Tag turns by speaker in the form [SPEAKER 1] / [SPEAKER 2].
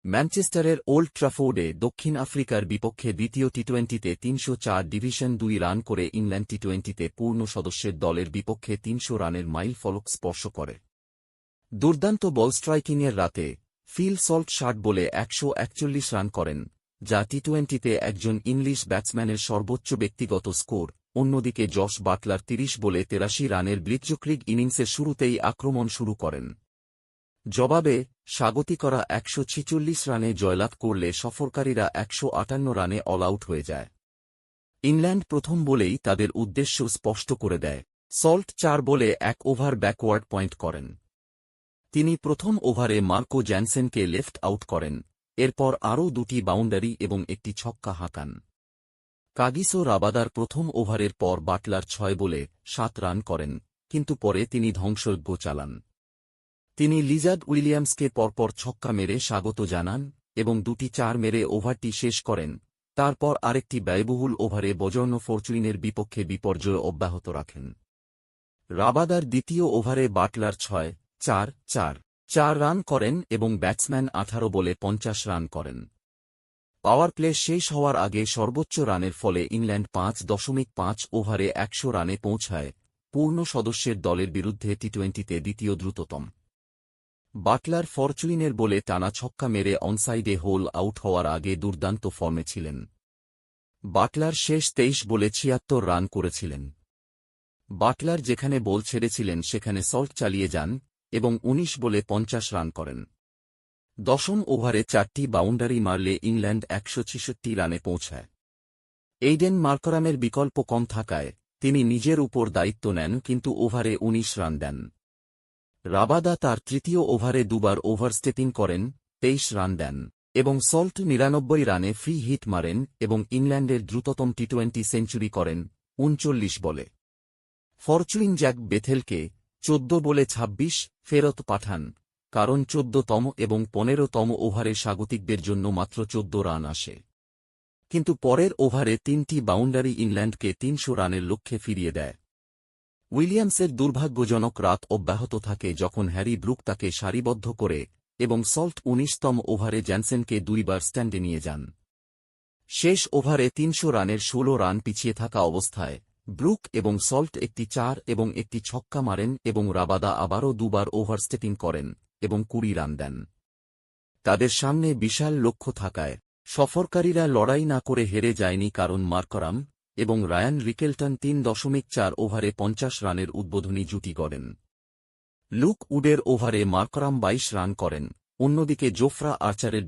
[SPEAKER 1] ম্যানচেস্টারের old ট্রাফোর্ডে দক্ষিণ আফ্রিকার বিপক্ষে দ্বিতীয় টি-20তে ৩০৪ ডিভিশন ২ রান করে ইংল্যান্ড টি-20তে পূর্ণ সদস্যের দলের বিপক্ষে ৩০০ রানের মাইল ফলক স্পর্শ করে। দুর্দান্ত বল স্ট্রাইকিংয়ের রাতে ফিল সল্ট ৬০ বলে ১৪১ রান করেন, যা টি-20তে একজন ইংলিশ ব্যাটসম্যানের সর্বোচ্চ ব্যক্তিগত স্কোর। অন্যদিকে জশ বাটলার ৩০ বলে ৮৩ রানের ব্লিটজক্রিগ ইনিংসের শুরুতেই আক্রমণ শুরু করেন। জবাবে স্বাগতিকরা ১৪৬ রানে জয়লাভ করলে সফরকারীরা ১৫৮ রানে অল আউট হয়ে যায়। ইংল্যান্ড প্রথম বলেই তাদের উদ্দেশ্য স্পষ্ট করে দেয়। সল্ট ৪ বলে ১ ওভার ব্যাকওয়ার্ড পয়েন্ট করেন। তিনি প্রথম ওভারে মার্কো জ্যানসেনকে লেফট আউট করেন, এরপর আরও ২টি বাউন্ডারি এবং একটি ছক্কা হাঁকান। কাগিসো রাবাদার প্রথম ওভারের পর বাটলার ৬ বলে ৭ রান করেন, কিন্তু পরে তিনি ধ্বংসযজ্ঞ চালান। তিনি লিজার্ড উইলিয়ামসকে পরপর ছক্কা মেরে স্বাগত জানান এবং ২টি ৪ মেরে ওভারটি শেষ করেন। তারপর আরেকটি ব্যয়বহুল ওভারে বজর্ন ফরচুইনের বিপক্ষে বিপর্যয় অব্যাহত রাখেন। রাবাদার দ্বিতীয় ওভারে বাটলার ৬-৪-৪ রান করেন এবং ব্যাটসম্যান ১৮ বলে ৫০ রান করেন। পাওয়ার প্লে শেষ হওয়ার আগে সর্বোচ্চ রানের ফলে ইংল্যান্ড ৫.৫ ওভারে ১০০ রানে পৌঁছায়, পূর্ণ সদস্যের দলের বিরুদ্ধে টি-20তে দ্বিতীয় দ্রুততম। বাটলার ফরচুইনের বলে টানা ছক্কা মেরে অনসাইডে হোল আউট হওয়ার আগে দুর্দান্ত ফর্মে ছিলেন। বাটলার শেষ ২৩ বলে ৭৬ রান করেছিলেন। বাটলার যেখানে বল ছেড়েছিলেন সেখানে সল্ট চালিয়ে যান এবং ১৯ বলে ৫০ রান করেন। দশম ওভারে ৪টি বাউন্ডারি মারলে ইংল্যান্ড ১৬৬ রানে পৌঁছায়। এইডেন মার্করামের বিকল্প কম থাকায় তিনি নিজের উপর দায়িত্ব নেন কিন্তু ওভারে ১৯ রান দেন। রাবাদা তার তৃতীয় ওভারে দুবার ওভারস্টেপিং করেন, ২৩ রান দেন এবং সল্ট ৯৯ রানে ফ্রি হিট মারেন এবং ইংল্যান্ডের দ্রুততম টি-20 সেঞ্চুরি করেন ৩৯ বলে। ফরচুইন জ্যাক বেথেলকে ১৪ বলে ২৬ ফেরত পাঠান, কারণ ১৪তম এবং ১৫তম ওভারে স্বাগতিকদের জন্য মাত্র ১৪ রান আসে। কিন্তু পরের ওভারে ৩টি বাউন্ডারি ইংল্যান্ডকে ৩০০ রানের লক্ষ্যে ফিরিয়ে দেয়। উইলিয়ামসের দুর্ভাগ্যজনক রাত অব্যাহত থাকে যখন হ্যারি ব্রুক তাকে সারিবদ্ধ করে এবং সল্ট ১৯তম ওভারে জ্যানসেনকে ২ বার স্ট্যান্ডে নিয়ে যান। শেষ ওভারে ৩০০ রানের ১৬ রান পিছিয়ে থাকা অবস্থায় ব্রুক এবং সল্ট একটি ৪ এবং একটি ছক্কা মারেন এবং রাবাদা আবারও দুবার ওভারস্টেপিং করেন এবং ২০ রান দেন। তাদের সামনে বিশাল লক্ষ্য থাকায় সফরকারীরা লড়াই না করে হেরে যায়নি, কারণ মার্করাম এবং রায়ান রিকেলটন ৩.৪ ওভারে ৫০ রানের উদ্বোধনী জুটি গড়েন। লুক উডের ওভারে মার্করাম ২২ রান করেন। অন্যদিকে জোফরা আর্চারের